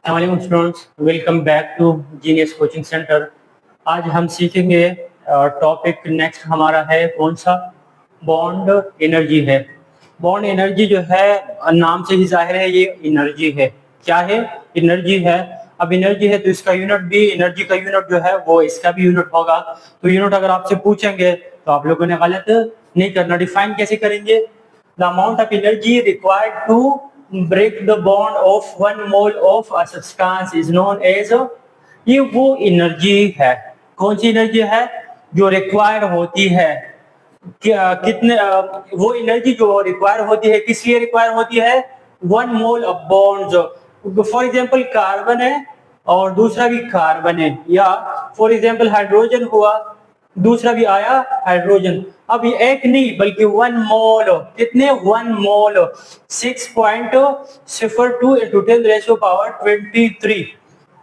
अस्सलाम students, welcome back to genius coaching centre. आज हम सीखेंगे टॉपिक नेक्स्ट हमारा है कौन सा, बॉन्ड एनर्जी है। बॉन्ड एनर्जी जो है नाम से ही जाहिर है ये एनर्जी है। क्या है? एनर्जी है। अब एनर्जी है तो इसका यूनिट भी, एनर्जी का यूनिट जो है वो इसका भी यूनिट होगा। तो यूनिट अगर आपसे पूछेंगे तो आप लोगों ने गलत नहीं करना। डिफाइन कैसे करेंगे? The amount of energy required to break the bond of 1 mole of a substance is known as ये वो एनर्जी है। कौन सी एनर्जी है जो रिक्वायर होती है? कितने वो एनर्जी जो रिक्वायर होती है, किस लिए रिक्वायर होती है? 1 mole of bond. For example carbon है और दूसरा भी कार्बन है, या फॉर एग्जांपल हाइड्रोजन हुआ, दूसरा भी आया हाइड्रोजन। अब ये एक नहीं बल्कि 1 मोल, कितने? 1 मोल 6.02 इंटू 10⁻⁻23।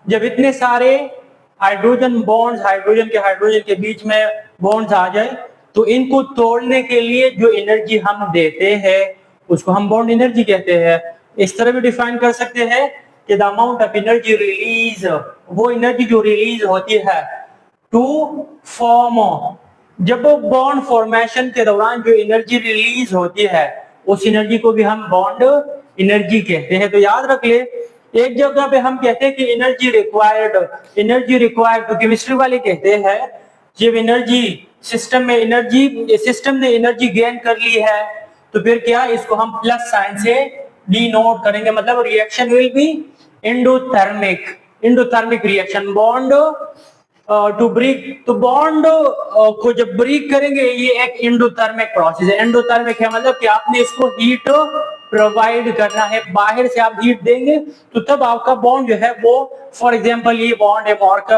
जब इतने सारे हाइड्रोजन बॉन्ड्स, हाइड्रोजन के बीच में बॉन्ड्स आ जाए तो इनको तोड़ने के लिए जो एनर्जी हम देते हैं उसको हम बॉन्ड एनर्जी कहते हैं। इस तरह भी डिफाइन कर सकते हैं कि the amount of energy release, वो एनर्जी जो रिलीज होती है टू फॉर्म, जब बॉन्ड फॉर्मेशन के दौरान जो एनर्जी रिलीज होती है उस एनर्जी को भी हम बॉन्ड एनर्जी कहते हैं। तो याद रख ले, एक जगह पे हम कहते हैं कि एनर्जी रिक्वायर्ड तो केमिस्ट्री वाले कहते हैं जब एनर्जी सिस्टम ने एनर्जी गेन कर ली है तो फिर क्या, इसको हम प्लस साइन से डिनोट करेंगे, मतलब reaction will be endothermic reaction. Bond to break, तो बॉन्ड को जब ब्रेक करेंगे ये एक एंडोथर्मिक प्रोसेस है। एंडोथर्मिक है मतलब कि आपने इसको हीट प्रोवाइड करना है, बाहर से आप हीट देंगे तो तब आपका बॉन्ड जो है वो, फॉर एग्जांपल ये बॉन्ड है,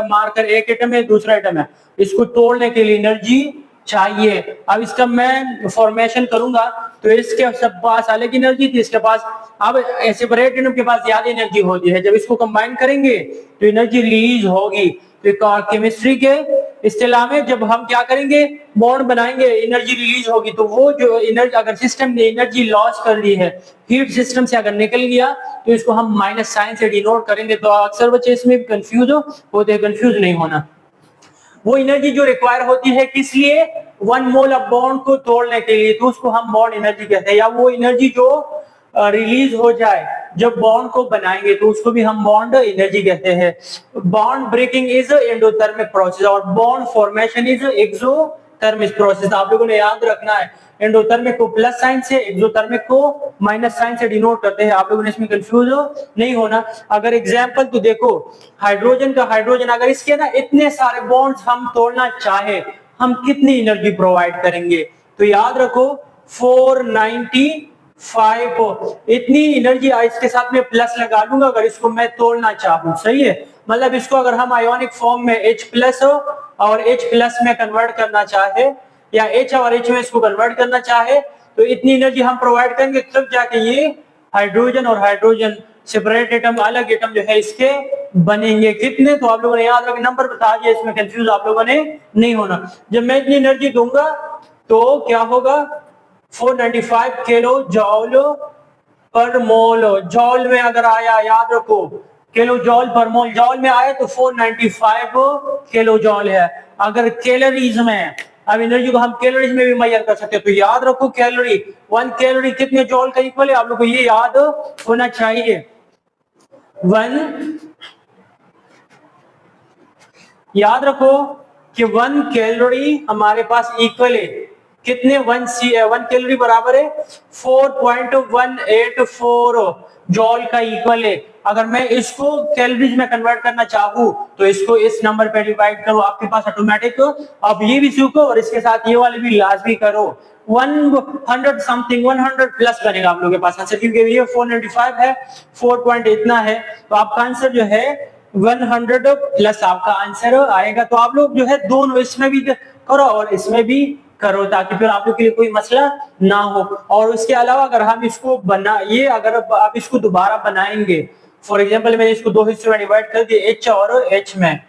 मार्कर एक एटम है, दूसरा एटम है, इसको तोड़ने के लिए एनर्जी चाहिए। अब इसका मैं फॉर्मेशन करूंगा तो इसके सब पास अलग एनर्जी थी, इसके पास, अब सेपरेट एटम के पास ज्यादा एनर्जी होती है। जब इसको कंबाइन करेंगे तो एनर्जी रिलीज होगी। तो केमिस्ट्री के इस्तेलाह में जब हम क्या करेंगे, बॉन्ड बनाएंगे, एनर्जी रिलीज होगी। तो वो जो एनर्जी, अगर सिस्टम ने एनर्जी लॉस कर ली है, हीट सिस्टम से अगर निकल गया तो इसको हम माइनस साइन से डिनोट करेंगे। तो अक्सर बच्चे इसमें कंफ्यूज होते हैं, कंफ्यूज नहीं होना। वो एनर्जी जो रिक्वायर होती है किस लिए? 1 मोल ऑफ बॉन्ड को तोड़ने के लिए, तो उसको हम बॉन्ड एनर्जी कहते हैं। या वो एनर्जी जो रिलीज हो जाए जब बॉन्ड को बनाएंगे तो उसको भी हम बॉन्ड एनर्जी कहते हैं। Bond breaking is endothermic process और bond formation is exothermic process. आप लोगों ने याद रखना है, एंडोथर्मिक को प्लस साइन से, एक्सोथर्मिक को माइनस साइन से डिनोट करते हैं। आप लोगों ने इसमें कंफ्यूज नहीं होना। अगर एग्जांपल तो देखो, हाइड्रोजन अगर इसके ना इतने सारे बॉन्ड्स हम तोड़ना चाहे, हम कितनी एनर्जी प्रोवाइड करेंगे? तो याद रखो 495 इतनी एनर्जी इसके साथ में प्लस लगा लूंगा अगर इसको मैं तोड़ना चाहूं। सही है, मतलब इसको अगर हम आयोनिक फॉर्म में H प्लस और H प्लस में कन्वर्ट करना चाहे, या H और H में इसको कन्वर्ट करना चाहे तो इतनी एनर्जी हम प्रोवाइड करेंगे, तब जाके ये हाइड्रोजन सेपरेट एटम, अलग एटम जो है इसके बनेंगे। कितने? तो आप लोगों ने याद रखें, नंबर बता दिया, इसमें कंफ्यूज आप लोगों ने नहीं होना। जब मैं इतनी एनर्जी दूंगा तो क्या होगा? 495 किलो जॉल पर मोल। जॉल में अगर आया, याद रखो, किलो जॉल पर मोल, जॉल में आए तो 495 किलो जॉल है। अगर कैलोरीज में, अब एनर्जी को हम कैलोरीज में भी मेजर कर सकते हैं, तो याद रखो कैलोरी, 1 कैलोरी कितने जॉल का इक्वल है? आप लोग को ये याद होना चाहिए। 1, याद रखो कि 1 कैलोरी हमारे पास इक्वल है कितने? 1 कैलोरी बराबर है 4.184 जॉल का इक्वल है। अगर मैं इसको कैलोरीज में कन्वर्ट करना चाहूँ तो इसको इस नंबर पे डिवाइड करो, आपके पास ऑटोमेटिक, अब ये भी सीखो और इसके साथ ये वाले भी लाजमी करो। 100 समथिंग, 100 प्लस बनेगा आप लोगों के पास आंसर, क्योंकि ये 495 है, 4 पॉइंट इतना है, तो आपका आंसर जो है 100 प्लस आपका आंसर आएगा। तो आप लोग जो है दोनों, इसमें भी करो और इसमें भी करो, ताकि फिर आप लोग के लिए कोई मसला ना हो। और उसके अलावा अगर हम इसको अगर आप इसको दोबारा बनाएंगे, फॉर एग्जांपल मैंने इसको 2 हिस्सों में डिवाइड कर दिया, H और H में,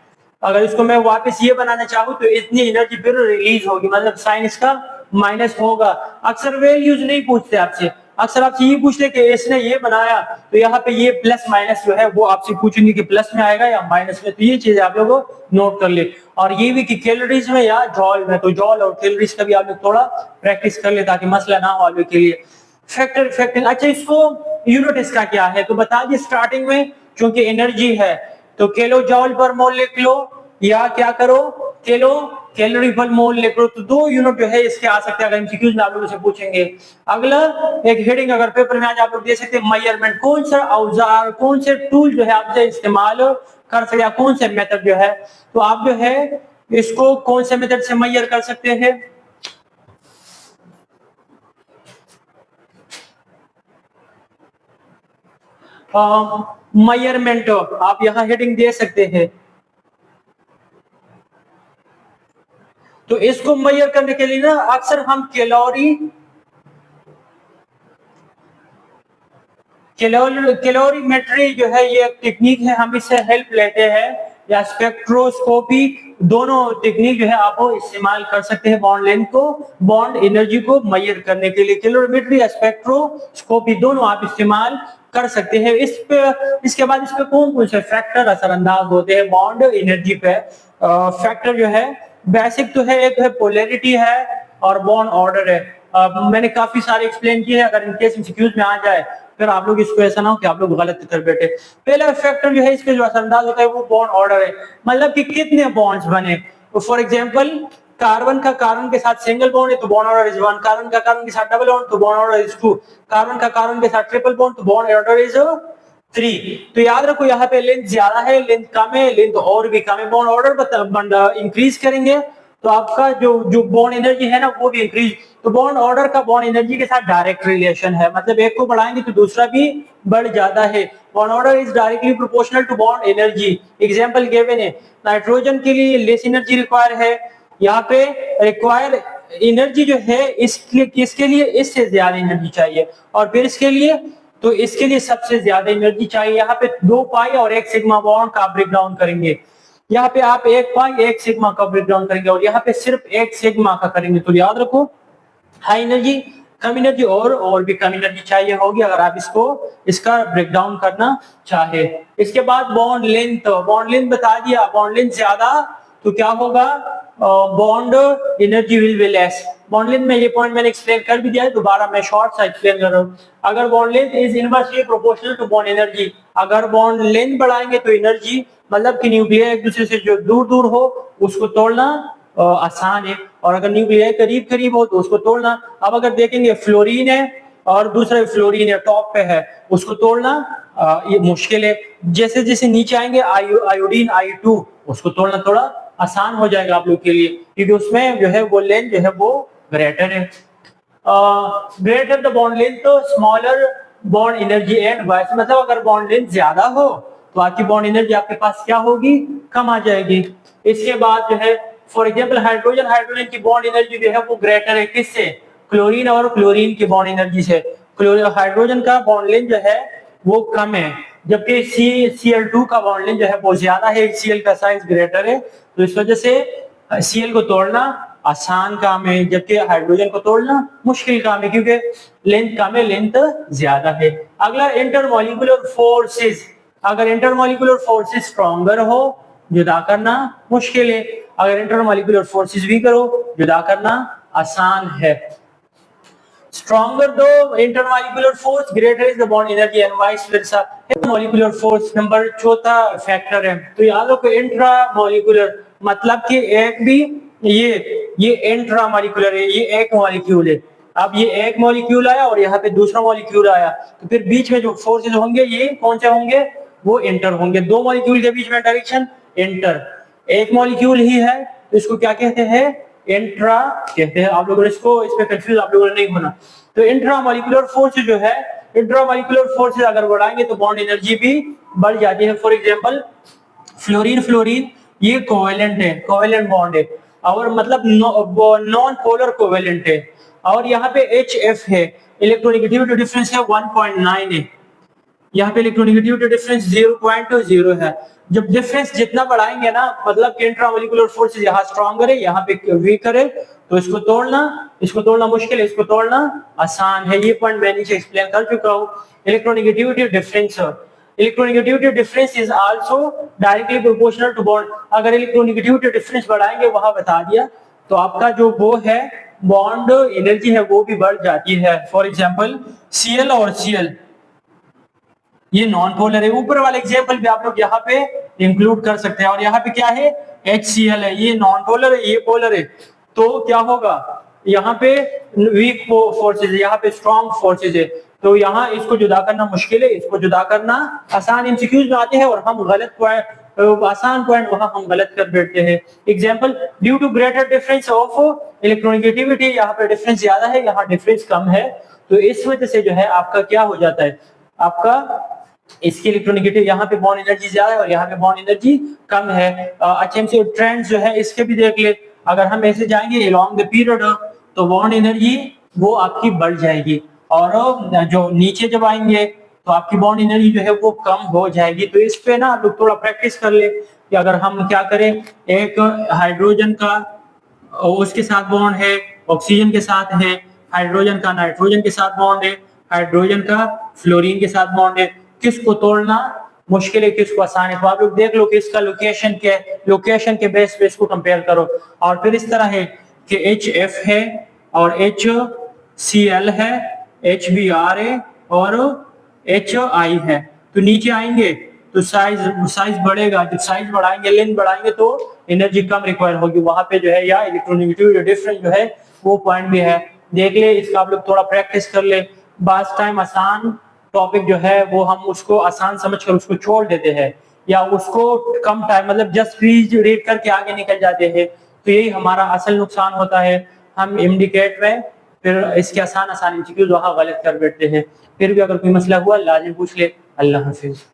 अगर इसको मैं वापस ये बनाना चाहूँ तो इतनी एनर्जी फिर रिलीज होगी, मतलब साइन इसका माइनस होगा। अक्सर वैल्यूज नहीं पूछते आपसे, अक्सर आपसे ये पूछ ले कि इसने ये बनाया तो यहाँ पे ये प्लस माइनस जो है वो आपसे पूछेंगे कि प्लस में आएगा या माइनस में, तो ये चीज आप लोग नोट कर ले। और ये भी कि कैलोरीज में या जॉल में, तो जॉल और कैलोरीज का भी आप लोग थोड़ा प्रैक्टिस कर ले ताकि मसला ना हो आप लोग के लिए। फैक्टर इफेक्टिंग, अच्छा इसको यूनिट इसका क्या है तो बता दिए स्टार्टिंग में, क्योंकि एनर्जी है तो किलो जॉल पर मोल लिख लो या क्या करो किलो कैलोरी पर मोल लिख लो, तो दो यूनिट जो है इसके आ सकते हैं अगर एमसीक्यूज में आप लोगों से पूछेंगे। अगला एक हेडिंग अगर पेपर में आज आप लोग दे सकते हैं मेजरमेंट, कौन सा औजार कौन से टूल जो है आपसे इस्तेमाल कर सकते हैं, कौन से मेथड जो है, तो आप जो है इसको कौन से मेथड से मेजर कर सकते हैं। मेजरमेंट आप यहां हेडिंग दे सकते हैं। तो इसको मेजर करने के लिए ना अक्सर हम कैलोरीमेट्री जो है ये एक टेक्निक है, हम इससे हेल्प लेते हैं, या स्पेक्ट्रोस्कोपी, दोनों टेक्निक जो है आप इस्तेमाल कर सकते हैं बॉन्ड लेंथ को बॉन्ड एनर्जी को मेजर करने के लिए। कैलोरीमेट्री या स्पेक्ट्रोस्कोपी दोनों आप इस्तेमाल कर सकते हैं। इसके बाद इस पे कौन कौन से फैक्टर असरअंदाज होते हैं बॉन्ड एनर्जी पे। फैक्टर जो है बेसिक तो है, एक है पोलैरिटी है और बॉन्ड ऑर्डर है। मैंने काफी सारे एक्सप्लेन किए हैं, अगर इनकेस एमसीक्यूज में आ जाए फिर आप लोग इसको ऐसा ना हो कि आप लोग गलत कर बैठे। पहला फैक्टर जो है इसके जो असरअंदाज होता है वो बॉन्ड ऑर्डर है, मतलब कि कितने बॉन्ड्स बने। तो फॉर एग्जांपल कार्बन का कार्बन के साथ सिंगल बॉन्ड है तो बॉन्ड ऑर्डर इज 1, कार्बन का कार्बन के साथ डबल बॉन्ड तो बॉन्ड ऑर्डर इज 2, कार्बन का कार्बन के साथ ट्रिपल बॉन्ड तो बॉन्ड ऑर्डर इज 3। तो याद रखो यहाँ पे लेंथ ज्यादा है, लेंथ कम है, लेंथ और भी कम है, बॉन्ड ऑर्डर इंक्रीज करेंगे तो आपका जो बॉन्ड एनर्जी है ना वो भी इंक्रीज। तो बॉन्ड ऑर्डर का बॉन्ड एनर्जी के साथ डायरेक्ट रिलेशन है, मतलब एक को बढ़ाएंगे तो दूसरा भी बढ़ जाता है। Bond order is directly proportional to bond energy. Example given है, नाइट्रोजन के लिए लेस एनर्जी रिक्वायर है, यहाँ पे रिक्वायर एनर्जी जो है इसके लिए इससे ज्यादा एनर्जी चाहिए, और फिर इसके लिए तो इसके लिए सबसे ज्यादा एनर्जी चाहिए। यहाँ पे 2 पाई और 1 सिग्मा बॉन्ड का ब्रेक डाउन करेंगे, यहाँ पे आप 1 पाई 1 सिग्मा का ब्रेक डाउन करेंगे और यहाँ पे सिर्फ 1 सिग्मा का करेंगे। तो याद रखो हाई एनर्जी कम एनर्जी और भी कम एनर्जी चाहिए होगी अगर आप इसका ब्रेक डाउन करना चाहे। इसके बाद बॉन्ड लेंथ बता दिया, बॉन्ड लेंथ ज्यादा तो क्या होगा bond energy will be less. Bond length में ये पॉइंट मैंने एक्सप्लेन कर भी दिया है, दोबारा मैं शॉर्ट सा एक्सप्लेन कर रहा हूँ। अगर bond length is inversely proportional to bond energy, अगर बॉन्ड लेंथ बढ़ाएंगे तो एनर्जी, मतलब कि न्यूक्लियर एक दूसरे से जो दूर दूर हो उसको तोड़ना आसान है, और अगर न्यूक्लियर करीब करीब हो तो उसको तोड़ना। अब अगर देखेंगे फ्लोरीन है और दूसरा फ्लोरीन है टॉप पे है, उसको तोड़ना ये मुश्किल है। जैसे जैसे नीचे आएंगे आयोडीन I2 उसको तोड़ना थोड़ा आसान हो जाएगा आप लोग के लिए, क्योंकि उसमें जो है वो लेंथ जो है वो ग्रेटर है। ग्रेटर द बॉन्ड लेंथ तो smaller bond energy and vice, मतलब अगर बॉन्ड लेंथ ज्यादा हो तो आपकी बॉन्ड एनर्जी आपके पास क्या होगी, कम आ जाएगी। इसके बाद जो है फॉर एग्जांपल हाइड्रोजन की बॉन्ड एनर्जी जो है वो ग्रेटर है किससे, क्लोरीन और क्लोरीन की बॉन्ड एनर्जी से। हाइड्रोजन का बॉन्ड लेंथ जो है वो कम है, जबकि Cl2 का बॉन्ड लेंथ जो है वो ज्यादा है, Cl का साइज ग्रेटर है, तो इस वजह से Cl को तोड़ना आसान काम है जबकि हाइड्रोजन को तोड़ना मुश्किल काम है, क्योंकि लेंथ कम है, लेंथ ज्यादा है। अगला इंटरमॉलिक्यूलर फोर्सेस, अगर इंटरमॉलिक्यूलर फोर्सेस स्ट्रॉन्गर हो जुदा करना मुश्किल है, अगर इंटरमॉलिक्यूलर फोर्सेस वीकर हो जुदा करना आसान है। Stronger the intermolecular force, greater is the bond energy and vice versa. Molecular force number चौथा फैक्टर है। तो याद रखो इंट्रा मॉलिक्यूलर मतलब कि एक भी ये इंट्रा मॉलिक्यूलर है, ये एक मॉलिक्यूल है। अब ये एक मॉलिक्यूल आया और यहाँ पे दूसरा मॉलिक्यूल आया, तो फिर बीच में जो फोर्सेस होंगे ये कौन से होंगे, वो इंटर होंगे। दो मॉलिक्यूल के बीच में डायरेक्शन इंटर, एक मॉलिक्यूल ही है तो इसको क्या कहते हैं, इंट्रा कहते हैं। आप लोगों ने इसको इसमें कंफ्यूज आप लोगों ने नहीं होना। तो इंट्रा मॉलिक्यूलर फोर्स जो है, इंट्रा मॉलिक्यूलर फोर्सेस अगर बढ़ाएंगे तो बॉन्ड एनर्जी भी बढ़ जाती है। फॉर एग्जांपल फ्लोरीन ये कोवेलेंट है, कोवेलेंट बॉन्ड है, और मतलब नॉन पोलर कोवेलेंट है, और यहाँ पे HF है, इलेक्ट्रोनेगेटिविटी डिफरेंस है 1.9 है। यहाँ पे इलेक्ट्रोनेगेटिविटी डिफरेंस 0.0 है। जब डिफरेंस जितना बढ़ाएंगे ना, मतलब कि इंट्रामोलिकुलर फोर्सेस यहाँ स्ट्रॉन्गर है, यहाँ पे वीकर है, तो इसको तोड़ना मुश्किल है, इसको तोड़ना आसान है। ये पॉइंट मैं नीचे एक्सप्लेन कर चुका हूँ। Electronegativity difference is also directly proportional to bond. अगर इलेक्ट्रोनेगेटिविटी डिफरेंस बढ़ाएंगे, वहां बता दिया, तो आपका जो वो है बॉन्ड एनर्जी है वो भी बढ़ जाती है। फॉर एग्जांपल Cl और Cl ये नॉन पोलर है। ऊपर वाले एग्जांपल भी आप लोग यहाँ पे इंक्लूड कर सकते हैं। और यहाँ पे क्या है, HCl है, ये नॉन पोलर है, ये पोलर है। तो क्या होगा, यहाँ पे वीक फोर्सेज है, यहाँ पे स्ट्रॉन्ग फोर्सेज है। तो यहाँ इसको जुदा करना मुश्किल है, इसको जुदा करना आसान। एमसीक्यूज में आते हैं और हम गलत पॉइंट, आसान पॉइंट वहां हम गलत कर बैठते हैं। Example, due to greater difference of electronegativity, यहाँ पे डिफरेंस ज्यादा है, यहाँ डिफरेंस कम है, तो इस वजह से जो है आपका क्या हो जाता है, आपका इसकी इलेक्ट्रोनेगेटिव यहाँ पे बॉन्ड एनर्जी ज्यादा है और यहाँ पे बॉन्ड एनर्जी कम है। अच्छा, हमसे ट्रेंड जो है इसके भी देख ले। अगर हम ऐसे जाएंगे अलोंग द पीरियड, तो बॉन्ड एनर्जी वो आपकी बढ़ जाएगी, और जो नीचे जब आएंगे तो आपकी बॉन्ड एनर्जी जो है वो कम हो जाएगी। तो इस पे ना आप लोग थोड़ा प्रैक्टिस कर ले कि अगर हम क्या करें, एक हाइड्रोजन का उसके साथ बॉन्ड है, ऑक्सीजन के साथ है, हाइड्रोजन का नाइट्रोजन के साथ बॉन्ड है, हाइड्रोजन का फ्लोरीन के साफ बॉन्ड है, किसको तोड़ना मुश्किल है, किसको आसान है। तो आप लोग देख लो कि इसका लोकेशन के बेस पे इसको कंपेयर करो। और फिर इस तरह है कि HF है और HCl है, HBr है और HI है। तो नीचे आएंगे तो साइज बढ़ेगा, जब साइज बढ़ाएंगे, लेंथ बढ़ाएंगे, तो एनर्जी कम रिक्वायर होगी वहां पे जो है, या इलेक्ट्रोनेगेटिविटी डिफरेंस जो है वो पॉइंट भी है। देख ले, इसका आप लोग थोड़ा प्रैक्टिस कर ले। बास टाइम आसान टॉपिक जो है वो हम उसको आसान समझकर उसको छोड़ देते हैं, या उसको कम टाइम मतलब जस्ट रीड करके आगे निकल जाते हैं। तो यही हमारा असल नुकसान होता है। हम इंडिकेट में फिर इसके आसान एमसीक्यूज वहां गलत कर बैठते हैं। फिर भी अगर कोई मसला हुआ लाजिम पूछ ले। अल्लाह हाफिज।